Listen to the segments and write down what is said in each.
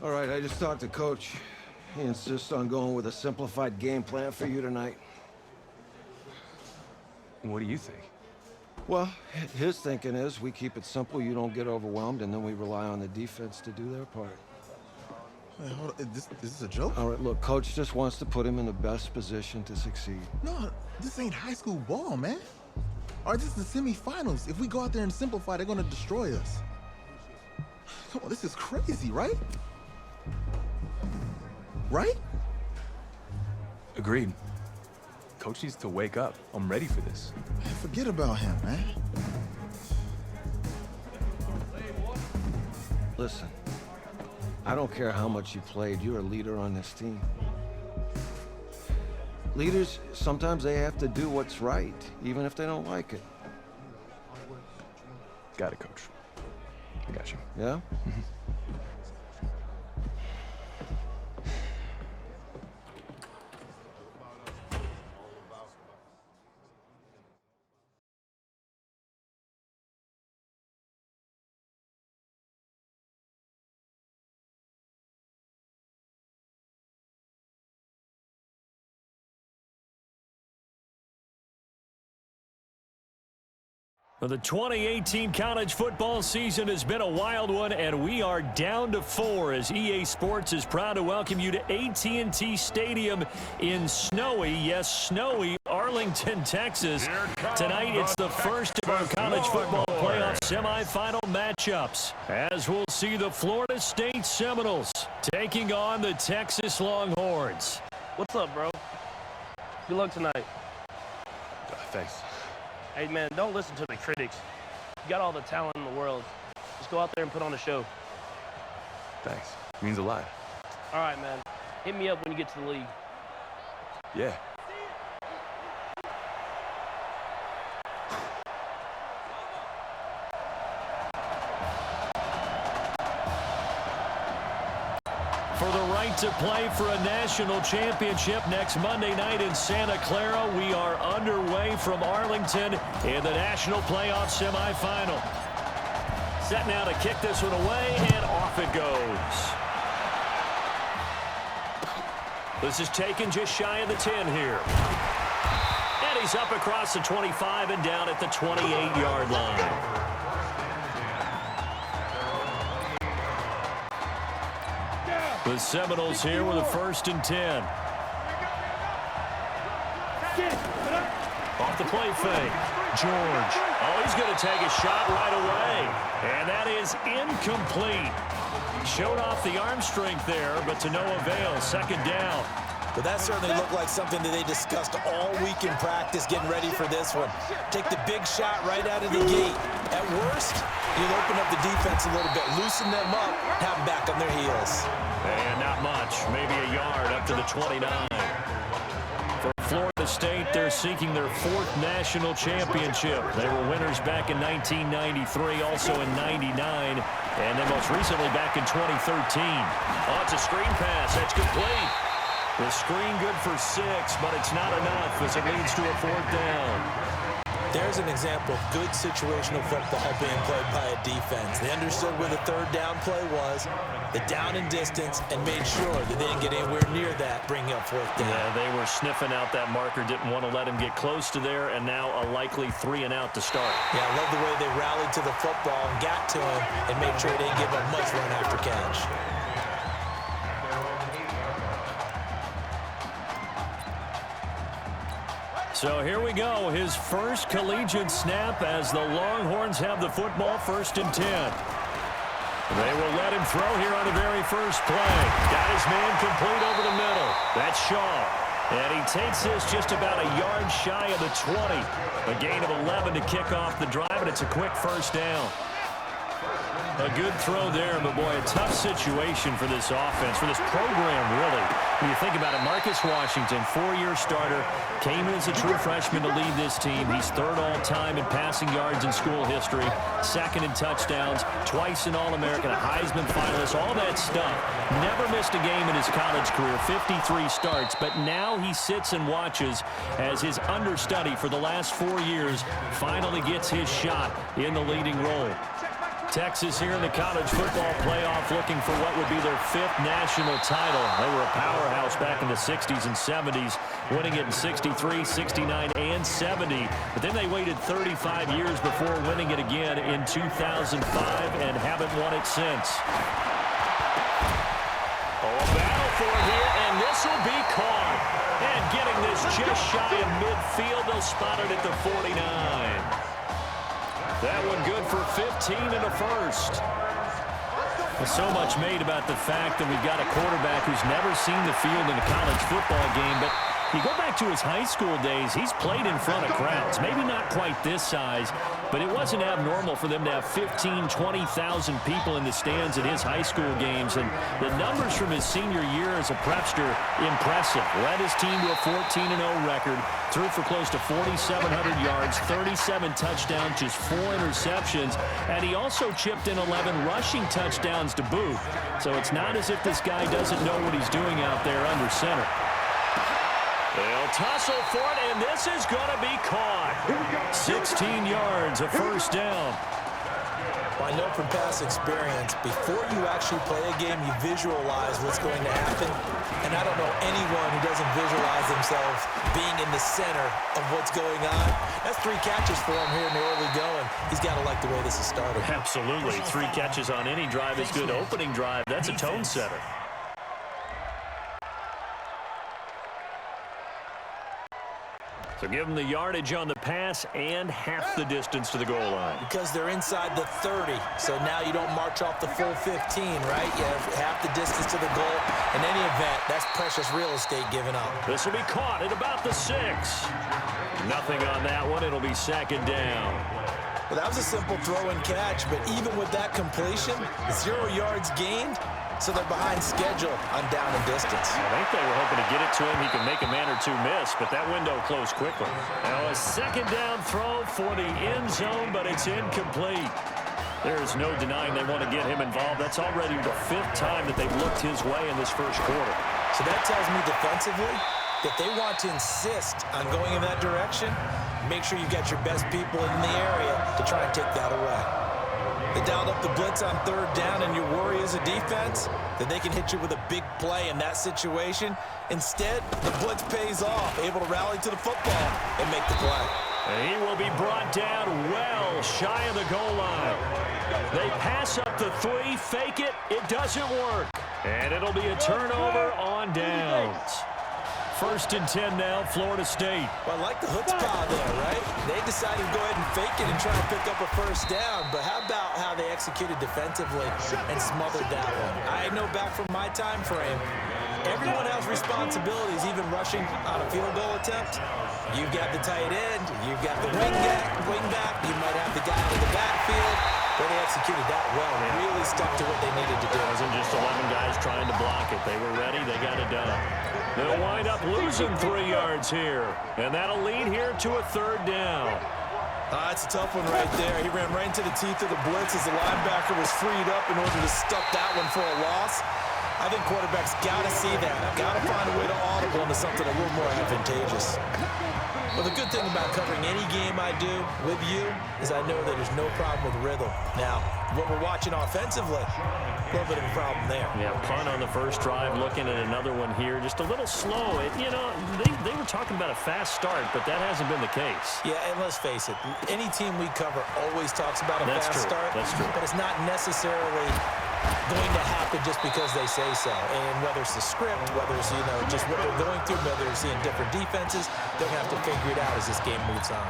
All right, I just talked to Coach. He insists on going with a simplified game plan for you tonight. What do you think? Well, his thinking is we keep it simple, you don't get overwhelmed, and then we rely on the defense to do their part. Wait, hold on. Is this a joke? All right, look, Coach just wants to put him in the best position to succeed. No, this ain't high school ball, man. All right, this is the semifinals. If we go out there and simplify, they're gonna destroy us. Come on, this is crazy, right? Right? Agreed. Coach needs to wake up. I'm ready for this. Man, forget about him, man. Listen, I don't care how much you played, you're a leader on this team. Leaders, sometimes they have to do what's right, even if they don't like it. Got it, Coach. I got you. Yeah? Well, the 2018 college football season has been a wild one, and we are down to 4 as EA Sports is proud to welcome you to AT&T Stadium in snowy, yes, snowy Arlington, Texas. Tonight, it's the first of our college football playoff semifinal matchups, as we'll see the Florida State Seminoles taking on the Texas Longhorns. What's up, bro? Good luck tonight. Thanks. Hey, man, don't listen to the critics. You got all the talent in the world. Just go out there and put on a show. Thanks. Means a lot. All right, man. Hit me up when you get to the league. Yeah. For the right to play for a national championship next Monday night in Santa Clara, we are underway from Arlington in the national playoff semifinal. Set now to kick this one away, and off it goes. This is taken just shy of the 10 here. And he's up across the 25 and down at the 28-yard line. The Seminoles here with a 1st and 10. Off the play fake. George. Oh, he's going to take a shot right away. And that is incomplete. Showed off the arm strength there, but to no avail. 2nd down. But that certainly looked like something that they discussed all week in practice, getting ready for this one. Take the big shot right out of the gate. At worst, you'll open up the defense a little bit, loosen them up, have them back on their heels. And not much, maybe a yard up to the 29. For Florida State, they're seeking their 4th national championship. They were winners back in 1993, also in 99, and then most recently back in 2013. Oh, it's a screen pass. That's complete. The screen good for 6, but it's not enough as it leads to a 4th down. There's an example of good situational football being played by a defense. They understood where the 3rd down play was, the down and distance, and made sure that they didn't get anywhere near that, bringing up 4th down. Yeah, they were sniffing out that marker, didn't want to let him get close to there, and now a likely 3 and out to start. Yeah, I love the way they rallied to the football and got to him and made sure they didn't give him much run after catch. So here we go, his first collegiate snap as the Longhorns have the football, 1st and 10. They will let him throw here on the very first play. Got his man complete over the middle. That's Shaw. And he takes this just about a yard shy of the 20. A gain of 11 to kick off the drive, and it's a quick 1st down. A good throw there, but boy, a tough situation for this offense, for this program, really. When you think about it, Marcus Washington, 4-year starter, came in as a true freshman to lead this team. He's 3rd all-time in passing yards in school history, 2nd in touchdowns, twice an All-American, a Heisman finalist, all that stuff. Never missed a game in his college career, 53 starts, but now he sits and watches as his understudy for the last 4 years finally gets his shot in the leading role. Texas here in the college football playoff looking for what would be their 5th national title. They were a powerhouse back in the 60s and 70s, winning it in 63, 69, and 70. But then they waited 35 years before winning it again in 2005 and haven't won it since. Oh, a battle for it here, and this will be caught. And getting this just shy of midfield, they'll spot it at the 49. That one good for 15 and a first. There's so much made about the fact that we've got a quarterback who's never seen the field in a college football game, but you go back to his high school days, he's played in front of crowds. Maybe not quite this size, but it wasn't abnormal for them to have 15,000, 20,000 people in the stands at his high school games. And the numbers from his senior year as a prepster, impressive. Led his team to a 14-0 record, threw for close to 4,700 yards, 37 touchdowns, just 4 interceptions, and he also chipped in 11 rushing touchdowns to boot. So it's not as if this guy doesn't know what he's doing out there under center. They'll tussle for it, and this is going to be caught. 16 yards, a first down. Well, I know from past experience, before you actually play a game, you visualize what's going to happen. And I don't know anyone who doesn't visualize themselves being in the center of what's going on. That's 3 catches for him here in the early going. He's got to like the way this is started. Absolutely. 3 catches on any drive is good. Opening drive, that's a tone setter. So give them the yardage on the pass and half the distance to the goal line. Because they're inside the 30, so now you don't march off the full 15, right? You have half the distance to the goal. In any event, that's precious real estate given up. This will be caught at about the 6. Nothing on that one. It'll be second down. Well, that was a simple throw and catch, but even with that completion, 0 yards gained. So they're behind schedule on down and distance. I think they were hoping to get it to him. He can make a man or 2 miss, but that window closed quickly. Now a second down throw for the end zone, but it's incomplete. There's no denying they want to get him involved. That's already the 5th time that they've looked his way in this first quarter. So that tells me defensively that they want to insist on going in that direction. Make sure you get your best people in the area to try and take that away. They dialed up the blitz on 3rd down, and your worry as a defense that they can hit you with a big play in that situation. Instead, the blitz pays off, able to rally to the football and make the play. And he will be brought down well shy of the goal line. They pass up the 3, fake it, it doesn't work. And it'll be a turnover on downs. 1st and 10 now, Florida State. Well, I like the chutzpah there, right? They decided to go ahead and fake it and try to pick up a first down, but how about how they executed defensively and smothered that one? I know back from my time frame, everyone has responsibilities, even rushing on a field goal attempt. You've got the tight end, you've got the wing back, you might have the guy out of the backfield. But they executed that well, really stuck to what they needed to do. It wasn't just 11 guys trying to block it. They were ready, they got it done. They'll wind up losing 3 yards here, and that'll lead here to a 3rd down. That's a tough one right there. He ran right into the teeth of the blitz as the linebacker was freed up in order to stuff that one for a loss. I think quarterbacks got to see that. Got to find a way to audible into something a little more advantageous. Well, the good thing about covering any game I do with you is I know that there's no problem with rhythm. Now, when we're watching offensively, a little bit of a problem there. Yeah, punt on the first drive, looking at another one here. Just a little slow. They were talking about a fast start, but that hasn't been the case. Yeah, and let's face it, any team we cover always talks about a fast start. That's true. But it's not necessarily going to happen just because they say so. And whether it's the script, whether it's, just what they're going through, whether they're seeing different defenses, they're going to have to figure it out as this game moves on.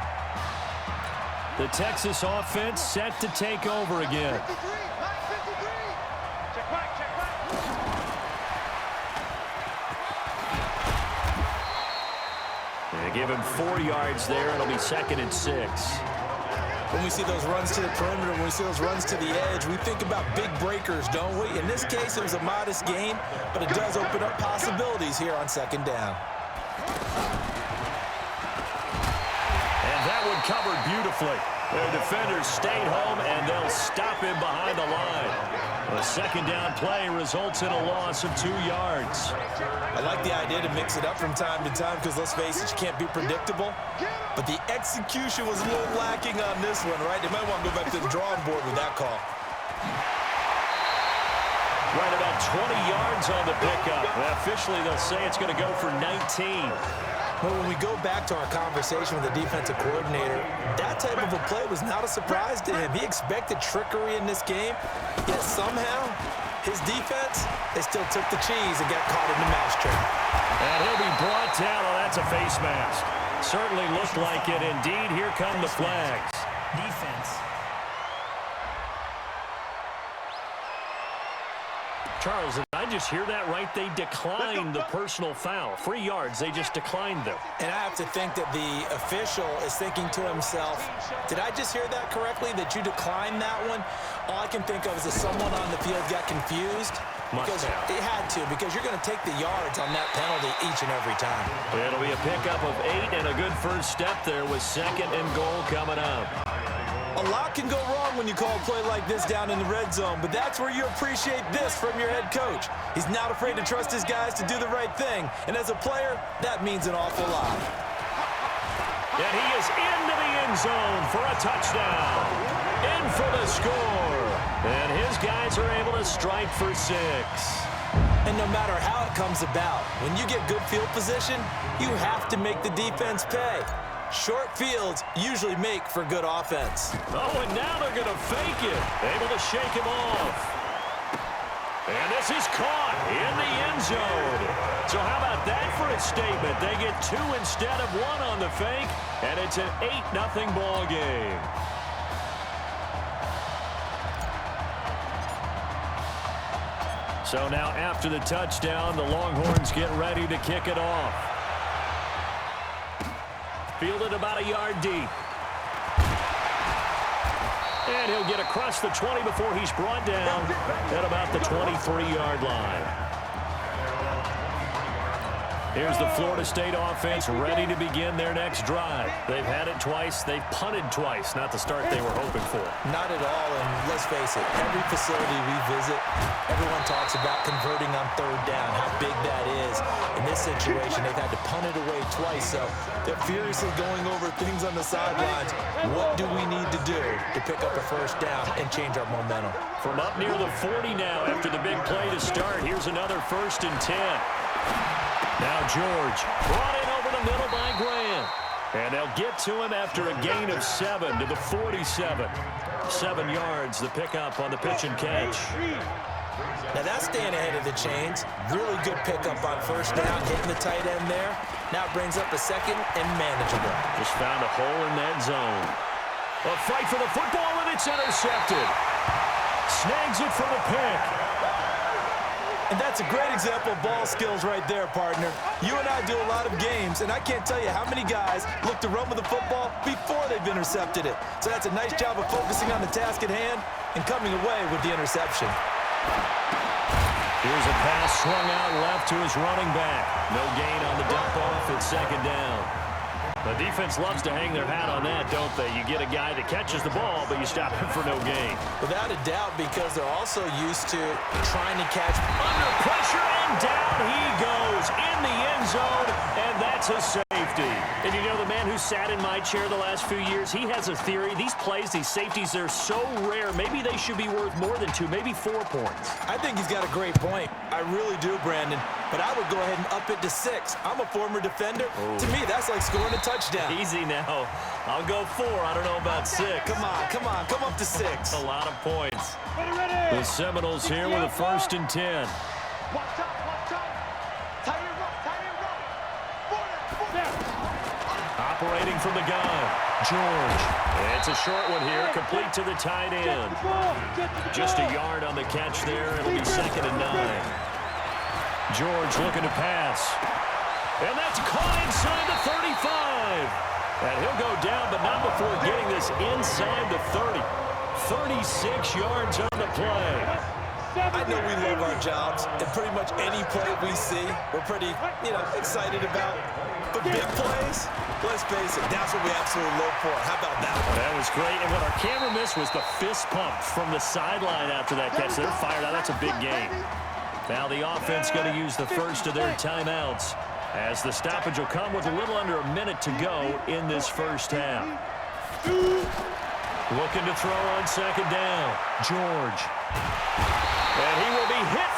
The Texas offense set to take over again. They give him 4 yards there. It'll be 2nd and 6. When we see those runs to the perimeter, when we see those runs to the edge, we think about big breakers, don't we? In this case, it was a modest gain, but it does open up possibilities here on 2nd down. And that one covered beautifully. Their defenders stayed home, and they'll stop him behind the line. The 2nd down play results in a loss of 2 yards. I like the idea to mix it up from time to time because, let's face it, you can't be predictable. But the execution was a little lacking on this one, right? They might want to go back to the drawing board with that call. Right about 20 yards on the pickup. Well, officially, they'll say it's going to go for 19. But when we go back to our conversation with the defensive coordinator, that type of a play was not a surprise to him. He expected trickery in this game, yet somehow his defense, they still took the cheese and got caught in the mouse trap. And he'll be brought down. Oh, that's a face mask. Certainly looked like it. Indeed, here come the flags. Defense. Charles, did I just hear that right? They declined the personal foul. 3 yards, they just declined them. And I have to think that the official is thinking to himself, did I just hear that correctly, that you declined that one? All I can think of is that someone on the field got confused. Because it had to, because you're going to take the yards on that penalty each and every time. It'll be a pickup of 8 and a good first step there with 2nd and goal coming up. A lot can go wrong when you call a play like this down in the red zone, but that's where you appreciate this from your head coach. He's not afraid to trust his guys to do the right thing, and as a player, that means an awful lot. And he is into the end zone for a touchdown. In for the score. And his guys are able to strike for 6. And no matter how it comes about, when you get good field position, you have to make the defense pay. Short fields usually make for good offense. Oh, and now they're going to fake it. Able to shake him off. And this is caught in the end zone. So how about that for a statement? They get 2 instead of 1 on the fake, and it's an 8-0 ball game. So now after the touchdown, the Longhorns get ready to kick it off. Fielded about a yard deep. And he'll get across the 20 before he's brought down at about the 23-yard line. Here's the Florida State offense ready to begin their next drive. They've had it twice. They've punted twice. Not the start they were hoping for. Not at all, and let's face it, every facility we visit, everyone talks about converting on 3rd down, how big that is. In this situation, they've had to punt it away twice, so they're furiously going over things on the sidelines. What do we need to do to pick up a 1st down and change our momentum? From up near the 40 now after the big play to start, here's another 1st and 10. Now George brought in over the middle by Graham. And they'll get to him after a gain of 7 to the 47. 7 yards, the pickup on the pitch and catch. Now that's staying ahead of the chains. Really good pickup on 1st down, hitting the tight end there. Now it brings up a 2nd and manageable. Just found a hole in that zone. A fight for the football, and it's intercepted. Snags it for the pick. And that's a great example of ball skills right there, partner. You and I do a lot of games, and I can't tell you how many guys look to run with the football before they've intercepted it. So that's a nice job of focusing on the task at hand and coming away with the interception. Here's a pass swung out left to his running back. No gain on the dump off at 2nd down. The defense loves to hang their hat on that, don't they? You get a guy that catches the ball, but you stop him for no gain. Without a doubt, because they're also used to trying to catch. Under pressure, and down he goes in the end zone, and that's a safety. And you know, the man who sat in my chair the last few years, he has a theory. These plays, these safeties, they're so rare. Maybe they should be worth more than 2, maybe 4 points. I think he's got a great point. I really do, Brandon. But I would go ahead and up it to 6. I'm a former defender. Oh. To me, that's like scoring a touchdown. Easy now. I'll go 4. I don't know about 6. Come on. Come up to 6. A lot of points. The Seminoles here with a 1st and 10. Operating from the gun, George. It's a short one here, complete to the tight end. Just a yard on the catch there. It'll be 2nd and 9. George looking to pass. And that's caught inside the 35. And he'll go down, but not before getting this inside the 30. 36 yards on the play. I know we love our jobs, and pretty much any play we see, we're pretty, excited about. But big plays, let's face it, that's what we absolutely look for. How about that one? That was great, and what our camera missed was the fist pump from the sideline after that catch. They're fired out. That's a big game. Now the offense going to use the first of their timeouts, as the stoppage will come with a little under a minute to go in this first half. Looking to throw on 2nd down, George. And he will be hit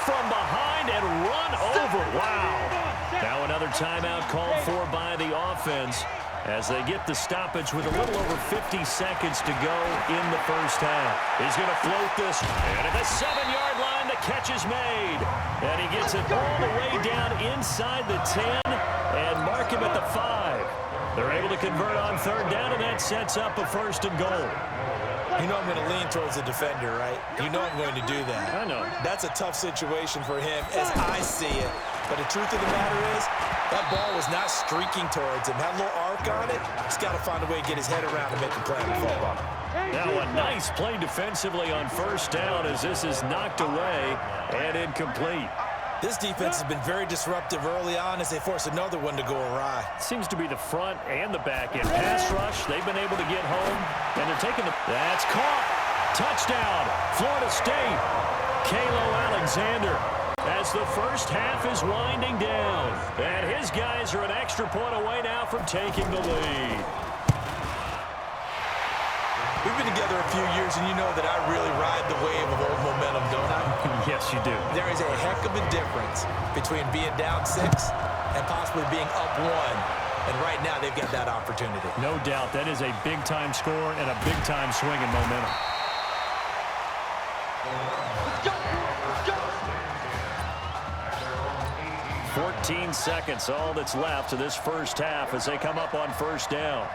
another timeout called for by the offense as they get the stoppage with a little over 50 seconds to go in the first half. He's going to float this, and at the 7-yard line, the catch is made. And he gets it all the way down inside the 10 and mark him at the 5. They're able to convert on third down, and that sets up a first and goal. You know I'm going to lean towards the defender, right? You know I'm going to do that. I know. That's a tough situation for him as I see it. But the truth of the matter is, that ball was not streaking towards him. Had a little arc on it. He's got to find a way to get his head around and make a play on the football. Now a nice play defensively on first down as this is knocked away and incomplete. This defense has been very disruptive early on as they force another one to go awry. Seems to be the front and the back end. Pass rush, they've been able to get home, and they're taking the... That's caught. Touchdown, Florida State. Kalo Alexander as the first half is winding down. And his guys are an extra point away now from taking the lead. We've been together a few years, and you know that I really ride the wave of old momentum, don't I? Yes, you do. There is a heck of a difference between being down 6 and possibly being up 1. And right now, they've got that opportunity. No doubt. That is a big-time score and a big-time swing in momentum. Let's go! 14 seconds, all that's left of this first half as they come up on first down.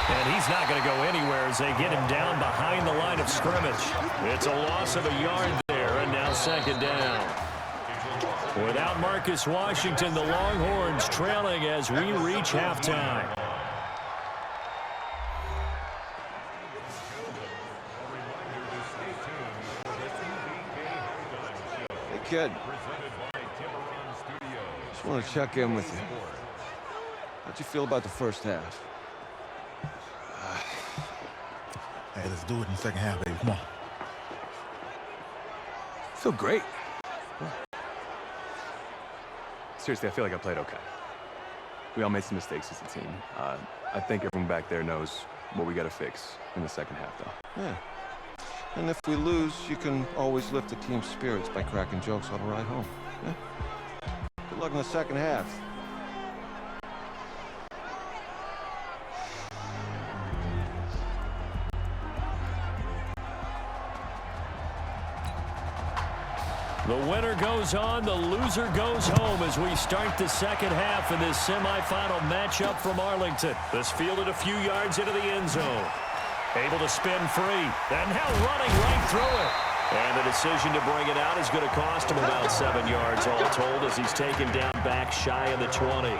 And he's not going to go anywhere as they get him down behind the line of scrimmage. It's a loss of a yard there, and now second down. Without Marcus Washington, the Longhorns trailing as we reach halftime. Hey, kid. Just want to check in with you. How'd you feel about the first half? Hey, let's do it in the second half, baby. Come on. Feel great. Seriously, I feel like I played okay. We all made some mistakes as a team. I think everyone back there knows what we got to fix in the second half, though. Yeah. And if we lose, you can always lift the team's spirits by cracking jokes on the ride home. Yeah? Good luck in the second half. The winner goes on, the loser goes home as we start the second half in this semifinal matchup from Arlington. This fielded a few yards into the end zone. Able to spin free, and now running right through it. And the decision to bring it out is going to cost him about 7 yards all told as he's taken down back shy of the 20.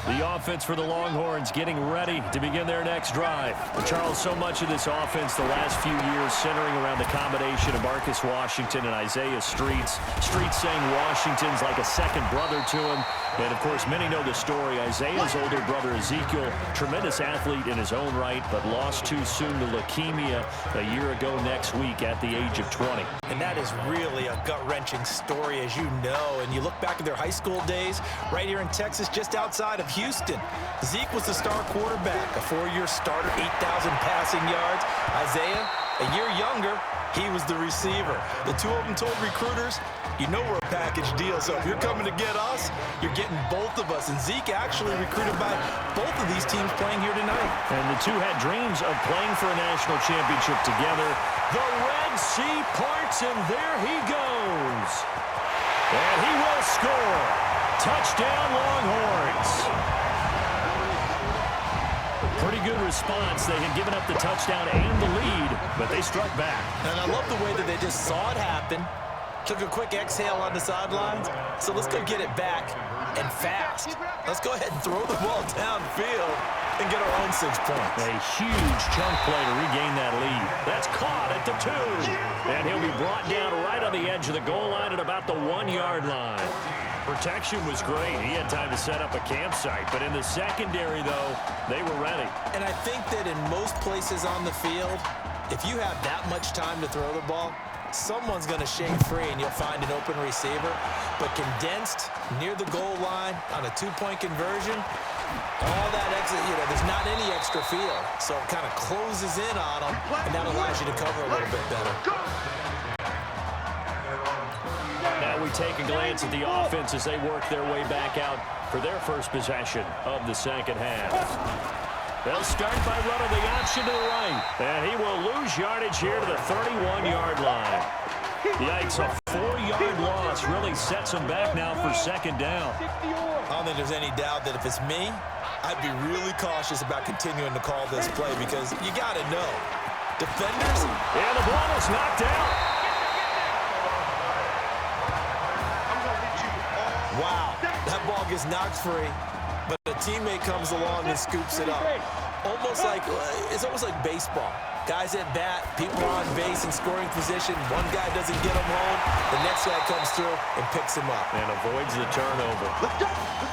The offense for the Longhorns getting ready to begin their next drive. But Charles, so much of this offense the last few years centering around the combination of Marcus Washington and Isaiah Streets. Streets saying Washington's like a second brother to him. And, of course, many know the story. Isaiah's older brother, Ezekiel, tremendous athlete in his own right, but lost too soon to leukemia a year ago next week at the age of 20. And that is really a gut-wrenching story, as you know. And you look back at their high school days right here in Texas, just outside of Houston. Zeke was the star quarterback, a 4-year starter, 8,000 passing yards. Isaiah, a year younger, he was the receiver. The two of them told recruiters, you know we're a package deal, so if you're coming to get us, you're getting both of us. And Zeke actually recruited by both of these teams playing here tonight. And the two had dreams of playing for a national championship together. The Red Sea parts, and there he goes. And he will score. Touchdown, Longhorns. Pretty good response. They had given up the touchdown and the lead, but they struck back. And I love the way that they just saw it happen. Took a quick exhale on the sidelines. So let's go get it back and fast. Let's go ahead and throw the ball downfield and get our own 6 points. A huge chunk play to regain that lead. That's caught at the 2. And he'll be brought down right on the edge of the goal line at about the 1-yard line. Protection was great. He had time to set up a campsite. But in the secondary, though, they were ready. And I think that in most places on the field, if you have that much time to throw the ball, someone's going to shake free and you'll find an open receiver. But condensed near the goal line on a 2-point conversion, All that exit, there's not any extra field, so it kind of closes in on them, and that allows you to cover a little bit better. Now we take a glance at the offense as they work their way back out for their first possession of the second half. They'll start by running the option to the right, and he will lose yardage here to the 31-yard line. Yikes, a 4-yard loss really sets him back now for second down. I don't think there's any doubt that if it's me, I'd be really cautious about continuing to call this play because you got to know. Defenders. And the ball is knocked out. Wow, that ball gets knocked free, but a teammate comes along and scoops it up. It's almost like baseball. Guys at bat, people are on base in scoring position. One guy doesn't get him home. The next guy comes through and picks him up. And avoids the turnover.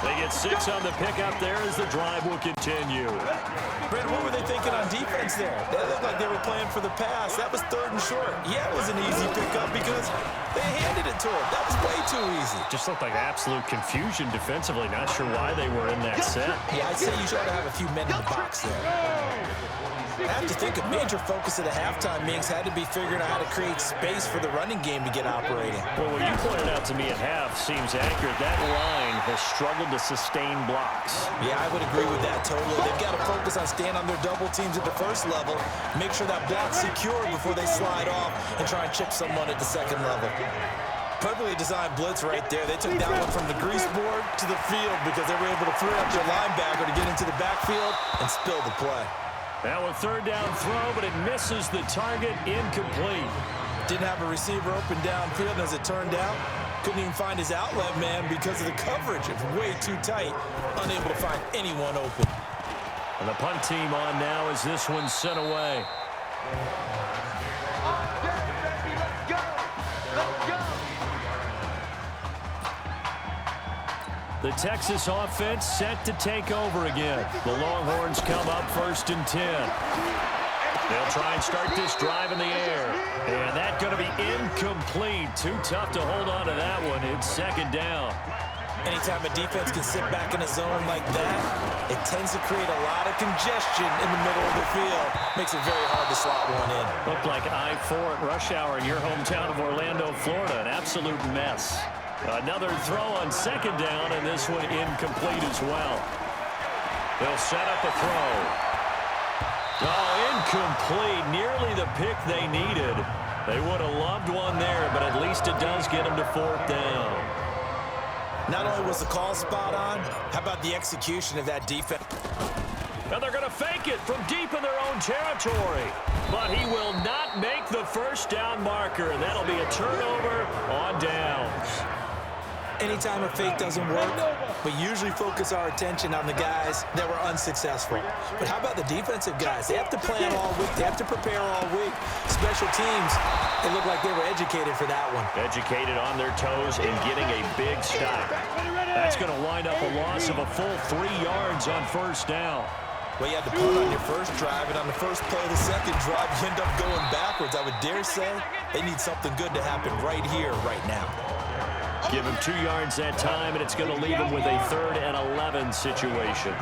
They get 6 on the pickup there as the drive will continue. Brandon, what were they thinking on defense there? They looked like they were playing for the pass. That was 3rd and short. Yeah, it was an easy pickup because they handed it to him. That was way too easy. Just looked like absolute confusion defensively. Not sure why they were in that set. Yeah, I'd say you should have a few men in the box there. I have to think a major focus of the halftime meetings had to be figuring out how to create space for the running game to get operating. Well, what you pointed out to me at half seems accurate. That line has struggled to sustain blocks. Yeah, I would agree with that totally. They've got to focus on staying on their double teams at the first level, make sure that block's secured before they slide off and try and chip someone at the second level. Perfectly designed blitz right there. They took that one from the grease board to the field because they were able to free up their linebacker to get into the backfield and spill the play. Now a 3rd down throw, but it misses the target, incomplete. Didn't have a receiver open downfield, and as it turned out, couldn't even find his outlet man because of the coverage. It was way too tight, unable to find anyone open. And the punt team on now as this one's sent away. The Texas offense set to take over again. The Longhorns come up 1st and 10. They'll try and start this drive in the air. And that's going to be incomplete. Too tough to hold on to that one. It's 2nd down. Anytime a defense can sit back in a zone like that, it tends to create a lot of congestion in the middle of the field. Makes it very hard to slot one in. Looked like I-4 at rush hour in your hometown of Orlando, Florida. An absolute mess. Another throw on 2nd down, and this one incomplete as well. They'll set up a throw. Oh, incomplete. Nearly the pick they needed. They would have loved one there, but at least it does get them to 4th down. Not only was the call spot on, how about the execution of that defense? Now they're going to fake it from deep in their own territory. But he will not make the 1st down marker. That'll be a turnover on downs. Anytime a fake doesn't work, we usually focus our attention on the guys that were unsuccessful. But how about the defensive guys? They have to plan all week. They have to prepare all week. Special teams, they look like they were educated for that one. Educated on their toes and getting a big stop. That's going to wind up a loss of a full 3 yards on 1st down. Well, you had to punt on your first drive, and on the first play of the second drive, you end up going backwards. I would dare say they need something good to happen right here, right now. Give him 2 yards that time, and it's going to leave him with a 3rd and 11 situation.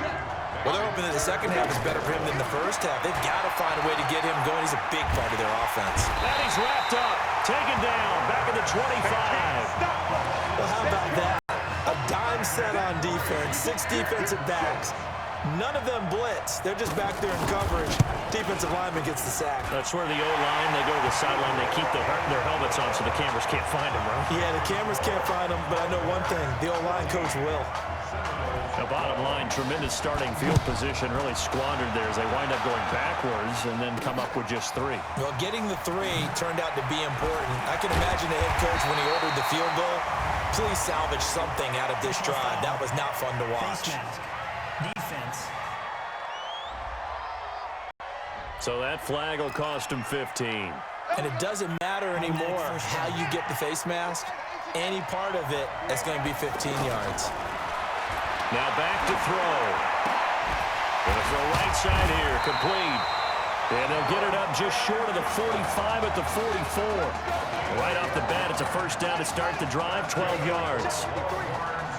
Well, they're hoping that the second half is better for him than the first half. They've got to find a way to get him going. He's a big part of their offense. And he's wrapped up, taken down, back at the 25. Well, how about that? A dime set on defense, 6 defensive backs. None of them blitz. They're just back there in coverage. Defensive lineman gets the sack. That's where the O-line, they go to the sideline, they keep their helmets on so the cameras can't find them, right? Yeah, the cameras can't find them, but I know one thing. The O-line coach will. Now, bottom line, tremendous starting field position, really squandered there as they wind up going backwards and then come up with just 3. Well, getting the 3 turned out to be important. I can imagine the head coach when he ordered the field goal. Please salvage something out of this drive. That was not fun to watch. Defense. So that flag will cost him 15. And it doesn't matter anymore how you get the face mask. Any part of it is going to be 15 yards. Now back to throw. Going to throw right side here, complete. And they'll get it up just short of the 45 at the 44. Right off the bat, it's a 1st down to start the drive, 12 yards.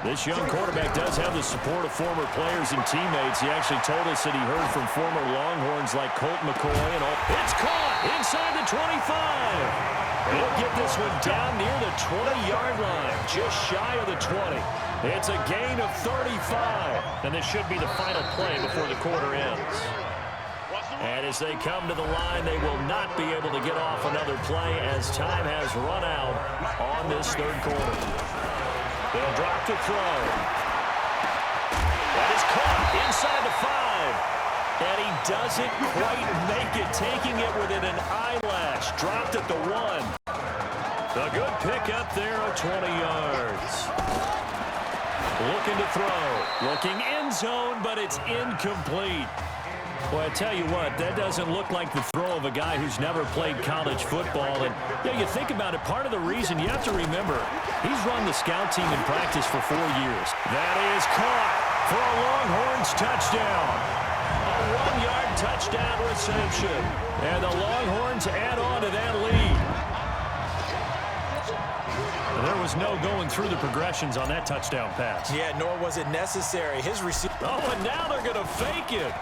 This young quarterback does have the the support of former players and teammates. He actually told us that he heard from former Longhorns like Colt McCoy and all. It's caught inside the 25. He'll get this one down near the 20-yard line, just shy of the 20. It's a gain of 35, and this should be the final play before the quarter ends. And as they come to the line, they will not be able to get off another play as time has run out on this third quarter. They'll drop to throw. That is caught inside the 5. And he doesn't quite make it, taking it within an eyelash. Dropped at the 1. A good pickup there of 20 yards. Looking to throw. Looking end zone, but it's incomplete. Well, I tell you what, that doesn't look like the throw of a guy who's never played college football. And you think about it, part of the reason you have to remember, he's run the scout team in practice for 4 years. That is caught for a Longhorns touchdown. A 1-yard touchdown reception. And the Longhorns add on to that lead. There was no going through the progressions on that touchdown pass. Yeah, nor was it necessary. His receiver. Oh, and now they're going to fake it.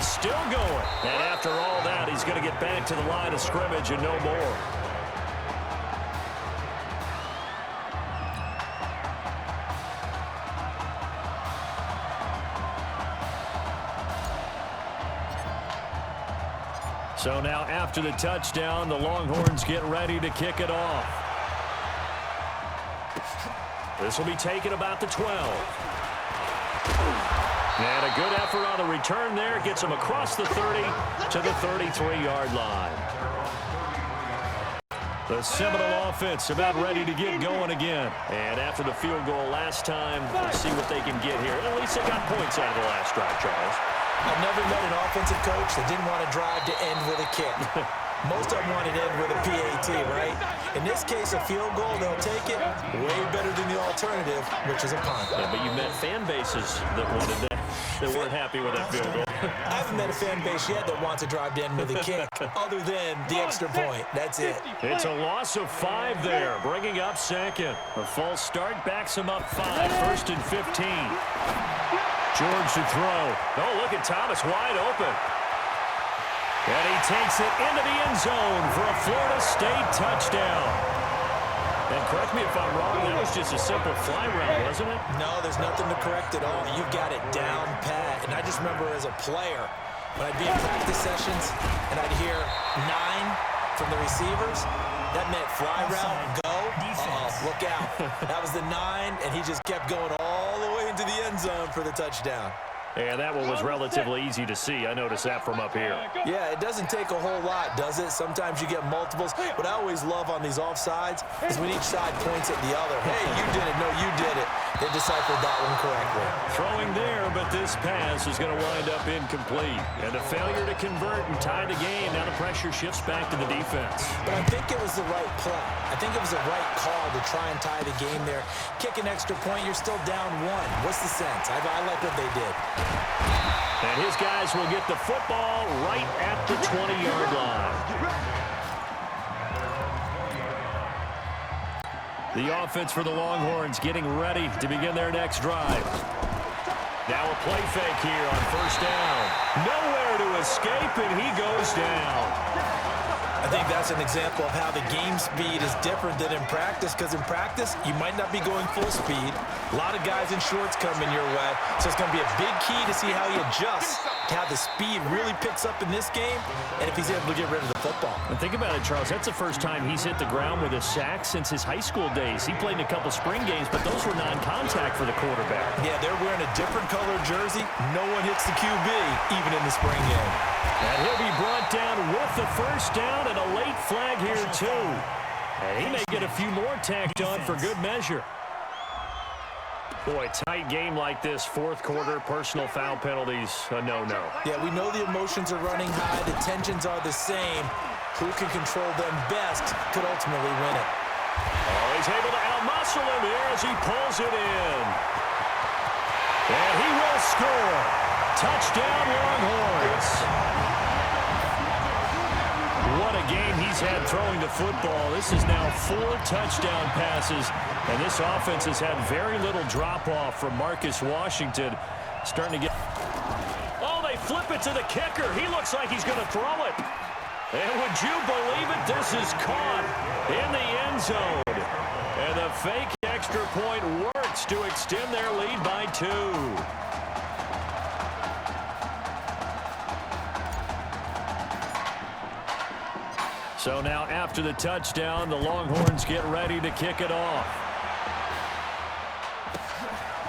Still going. And after all that, he's going to get back to the line of scrimmage and no more. So now after the touchdown, the Longhorns get ready to kick it off. This will be taken about the 12. And a good effort on the return there. Gets him across the 30 to the 33-yard line. The Seminole offense about ready to get going again. And after the field goal last time, we'll see what they can get here. At least they got points out of the last drive, Charles. I've never met an offensive coach that didn't want to drive to end with a kick. Most of them wanted to end with a PAT, right? In this case, a field goal, they'll take it. Way better than the alternative, which is a punt. Yeah, but you met fan bases that wanted that, that weren't happy with that field goal. I haven't met a fan base yet that wants to drive to end with a kick, other than the extra point. That's it. It's a loss of 5 there, bringing up second. A false start backs him up 5, 1st and 15. George to throw. Oh, look at Thomas wide open. And he takes it into the end zone for a Florida State touchdown. And correct me if I'm wrong, that was just a simple fly route, wasn't it? No, there's nothing to correct at all. You've got it down pat. And I just remember as a player, when I'd be in practice sessions and I'd hear 9 from the receivers, that meant fly route, go. Look out. That was the 9, and he just kept going all the way into the end zone for the touchdown. And that one was relatively easy to see. I noticed that from up here. Yeah, it doesn't take a whole lot, does it? Sometimes you get multiples. What I always love on these offsides is when each side points at the other. Hey, you did it. No, you did it. They deciphered that one correctly. Throwing there, but this pass is going to wind up incomplete. And a failure to convert and tie the game. Now the pressure shifts back to the defense. But I think it was the right play. I think it was the right call to try and tie the game there. Kick an extra point, you're still down 1. What's the sense? I like what they did. And his guys will get the football right at the 20-yard line. The offense for the Longhorns getting ready to begin their next drive. Now a play fake here on 1st down. Nowhere to escape, and he goes down. I think that's an example of how the game speed is different than in practice, because in practice, you might not be going full speed. A lot of guys in shorts coming your way, so it's going to be a big key to see how he adjusts to how the speed really picks up in this game, and if he's able to get rid of the football. And think about it, Charles. That's the first time he's hit the ground with a sack since his high school days. He played in a couple spring games, but those were non-contact for the quarterback. Yeah, they're wearing a different color jersey. No one hits the QB, even in the spring game. And he'll be brought down with the 1st down and a late flag here, too. And he may get a few more tacked on for good measure. Boy, tight game like this, 4th quarter, personal foul penalties, a no-no. Yeah, we know the emotions are running high. The tensions are the same. Who can control them best could ultimately win it. Oh, he's able to outmuscle him here as he pulls it in. And he will score. Touchdown, Longhorns. what a game he's had throwing the football. This is now 4 touchdown passes, and this offense has had very little drop-off from Marcus Washington. Starting to get... Oh, they flip it to the kicker. He looks like he's going to throw it. And would you believe it? This is caught in the end zone. And the fake extra point works to extend their lead by 2. So now after the touchdown, the Longhorns get ready to kick it off.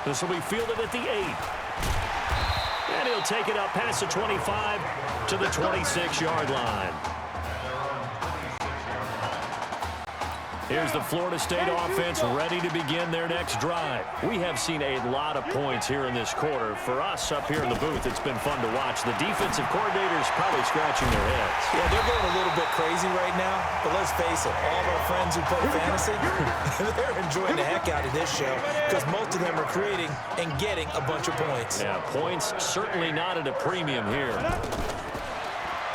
This will be fielded at the 8. And he'll take it up past the 25 to the 26-yard line. Here's the Florida State offense ready to begin their next drive. We have seen a lot of points here in this quarter. For us up here in the booth, it's been fun to watch. The defensive coordinators probably scratching their heads. Yeah, they're going a little bit crazy right now, but let's face it, all of our friends who play fantasy, they're enjoying the heck out of this show because most of them are creating and getting a bunch of points. Yeah, points certainly not at a premium here.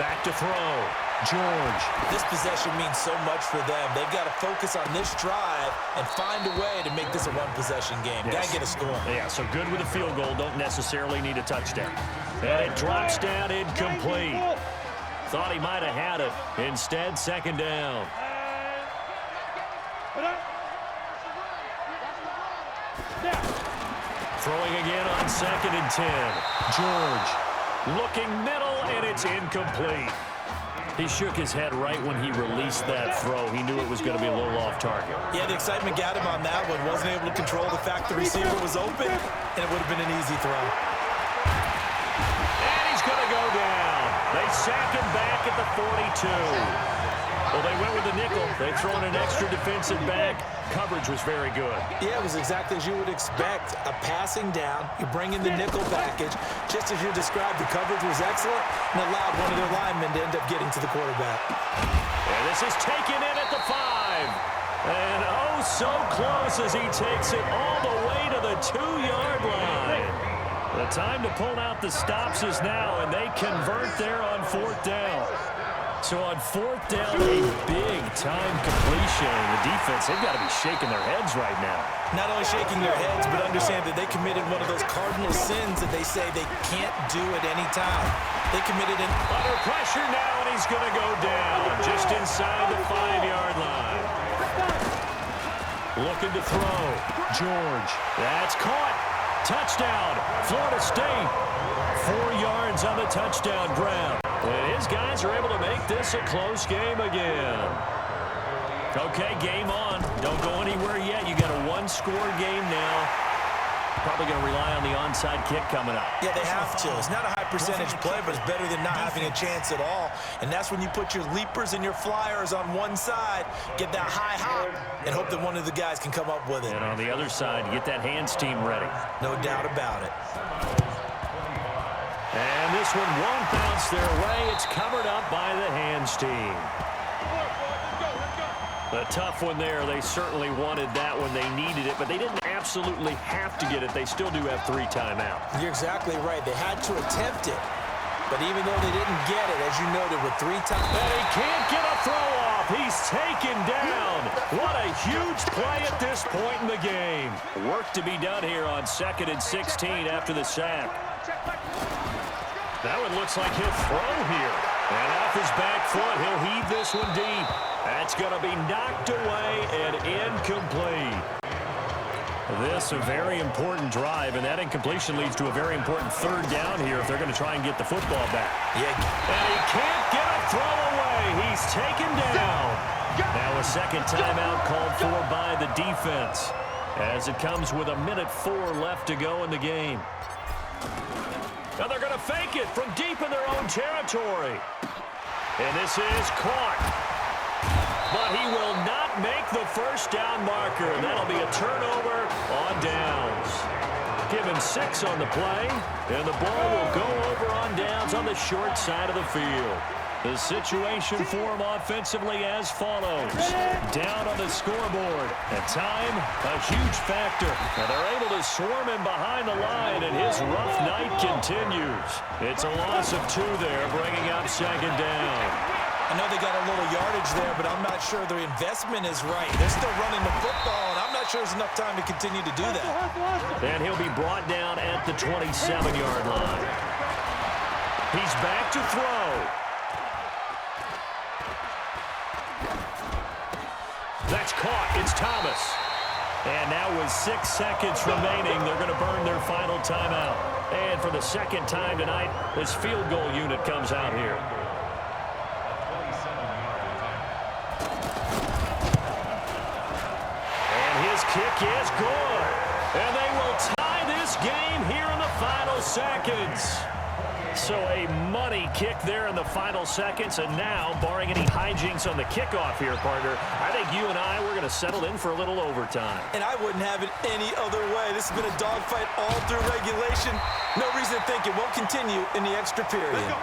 Back to throw. George. This possession means so much for them. They've got to focus on this drive and find a way to make this a one-possession game. Yes. Got to get a score. Yeah, so good with a field goal. Don't necessarily need a touchdown. And it drops down incomplete. Thought he might have had it. Instead, second down. Throwing again on 2nd and 10. George looking middle, and it's incomplete. He shook his head right when he released that throw. He knew it was going to be a little off target. Yeah, the excitement got him on that one. Wasn't able to control the fact the receiver was open, and it would have been an easy throw. And he's going to go down. They sack him back at the 42. Well, they went with the nickel. They throw in an extra defensive back. Coverage was very good. Yeah, it was exactly as you would expect. A passing down, you bring in the nickel package. Just as you described, the coverage was excellent and allowed one of their linemen to end up getting to the quarterback. And this is taken in at the 5. And oh, so close as he takes it all the way to the 2-yard line. The time to pull out the stops is now, and they convert there on 4th down. So on 4th down, a big-time completion. The defense, they've got to be shaking their heads right now. Not only shaking their heads, but understand that they committed one of those cardinal sins that they say they can't do at any time. They committed an... Under pressure now, and he's going to go down just inside the 5-yard line. Looking to throw. George. That's caught. Touchdown. Florida State. 4 yards on the touchdown grab. And his guys are able to make this a close game again. Okay, game on. Don't go anywhere yet. You got a 1-score game now. Probably going to rely on the onside kick coming up. Yeah, they have to. It's not a high percentage play, but it's better than not having a chance at all. And that's when you put your leapers and your flyers on one side, get that high hop, and hope that one of the guys can come up with it. And on the other side, get that hands team ready. No doubt about it. And this one won't bounce their way. It's covered up by the hands team. A tough one there. They certainly wanted that when they needed it, but they didn't absolutely have to get it. They still do have 3 timeouts. You're exactly right. They had to attempt it, but even though they didn't get it, as you noted, with 3 timeouts. And he can't get a throw off. He's taken down. What a huge play at this point in the game. Work to be done here on 2nd and 16 after the sack. That one looks like he'll throw here. And off his back foot, he'll heave this one deep. That's going to be knocked away and incomplete. This a very important drive, and that incompletion leads to a very important 3rd down here if they're going to try and get the football back. Yeah. And he can't get a throw away. He's taken down. Now a 2nd timeout called for by the defense as it comes with 1:04 left to go in the game. Now they're going to fake it from deep in their own territory. And this is caught. But he will not make the 1st down marker. And that'll be a turnover on downs. Give him 6 on the play. And the ball will go over on downs on the short side of the field. The situation for him offensively as follows. Down on the scoreboard. At time, a huge factor. And they're able to swarm him behind the line, and his rough night continues. It's a loss of 2 there, bringing up 2nd down. I know they got a little yardage there, but I'm not sure their investment is right. They're still running the football, and I'm not sure there's enough time to continue to do that. And he'll be brought down at the 27-yard line. He's back to throw. That's caught. It's Thomas. And now with 6 seconds remaining, they're going to burn their final timeout. And for the second time tonight, this field goal unit comes out here. And his kick is good. And they will tie this game here in the final seconds. So a money kick there in the final seconds, and now, barring any hijinks on the kickoff here, partner, I think you and I, we're going to settle in for a little overtime. And I wouldn't have it any other way. This has been a dogfight all through regulation. No reason to think it won't continue in the extra period.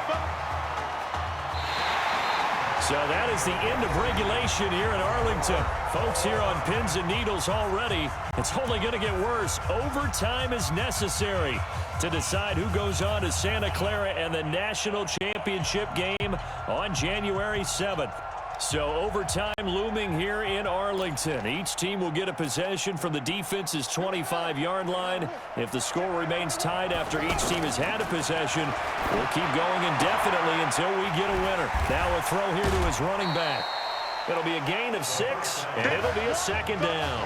So that is the end of regulation here in Arlington. Folks, here on pins and needles already, it's only going to get worse. Overtime is necessary to decide who goes on to Santa Clara and the national championship game on January 7th. So overtime looming here in Arlington. Each team will get a possession from the defense's 25-yard line. If the score remains tied after each team has had a possession, we'll keep going indefinitely until we get a winner. Now a throw here to his running back. It'll be a gain of 6, and it'll be a second down.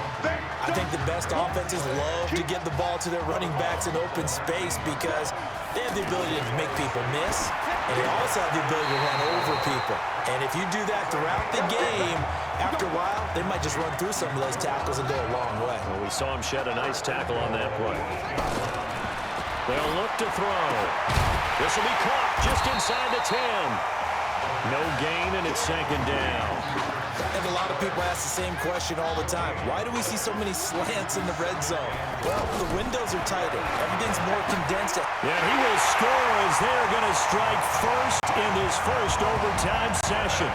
I think the best offenses love to get the ball to their running backs in open space because they have the ability to make people miss, and they also have the ability to run over people. And if you do that throughout the game, after a while, they might just run through some of those tackles and go a long way. Well, we saw him shed a nice tackle on that play. They'll look to throw. This will be caught just inside the 10. No gain, and it's second down. I think a lot of people ask the same question all the time. Why do we see so many slants in the red zone? Well, the windows are tighter. Everything's more condensed. Yeah, he will score as they're going to strike first in this first overtime session.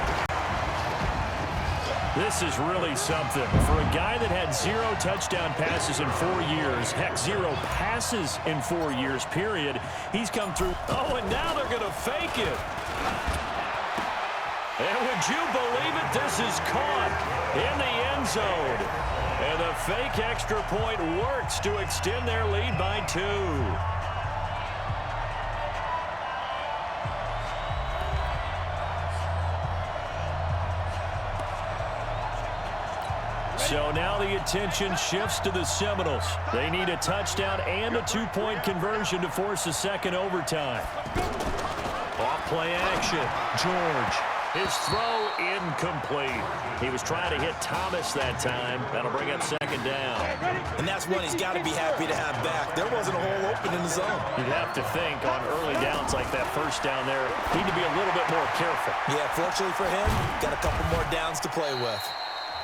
This is really something. For a guy that had 0 touchdown passes in 4 years, heck, 0 passes in 4 years, period, he's come through. Oh, and now they're going to fake it. And would you believe it, this is caught in the end zone. And the fake extra point works to extend their lead by 2. So now the attention shifts to the Seminoles. They need a touchdown and a 2-point conversion to force a second overtime. Off play action. George. His throw incomplete. He was trying to hit Thomas that time. That'll bring up second down. And that's one he's got to be happy to have back. There wasn't a hole open in the zone. You'd have to think on early downs like that first down there, need to be a little bit more careful. Yeah, fortunately for him, got a couple more downs to play with.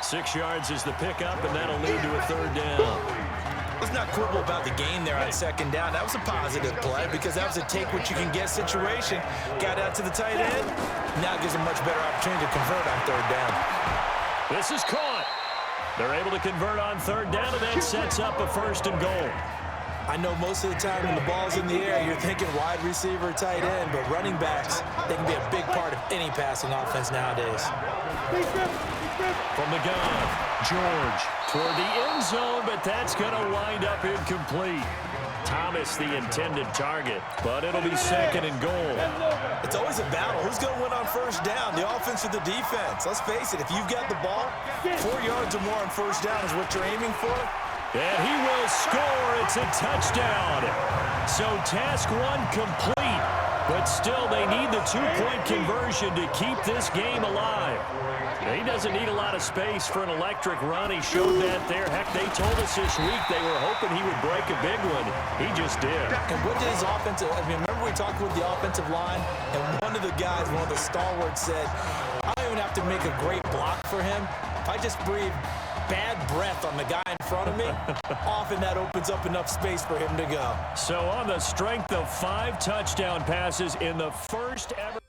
6 yards is the pickup, and that'll lead to a third down. Let's not quibble about the game there on second down. That was a positive play because that was a take-what-you-can-get situation. Got out to the tight end. Now gives him much better opportunity to convert on third down. This is caught. They're able to convert on third down, and that sets up a first and goal. I know most of the time when the ball's in the air, you're thinking wide receiver, tight end, but running backs, they can be a big part of any passing offense nowadays. From the gun, George toward the end zone, but that's going to wind up incomplete. Thomas the intended target, but it'll be second and goal. It's always a battle. Who's going to win on first down, the offense or the defense? Let's face it, if you've got the ball, 4 yards or more on first down is what you're aiming for. And he will score. It's a touchdown. So task 1 complete, but still they need the 2-point conversion to keep this game alive. He doesn't need a lot of space for an electric run. He showed that there. Heck, they told us this week they were hoping he would break a big one. He just did. And what did his offensive, remember we talked with the offensive line, and one of the guys, one of the stalwarts said, I don't even have to make a great block for him. If I just breathe bad breath on the guy in front of me, often that opens up enough space for him to go. So on the strength of 5 touchdown passes in the first ever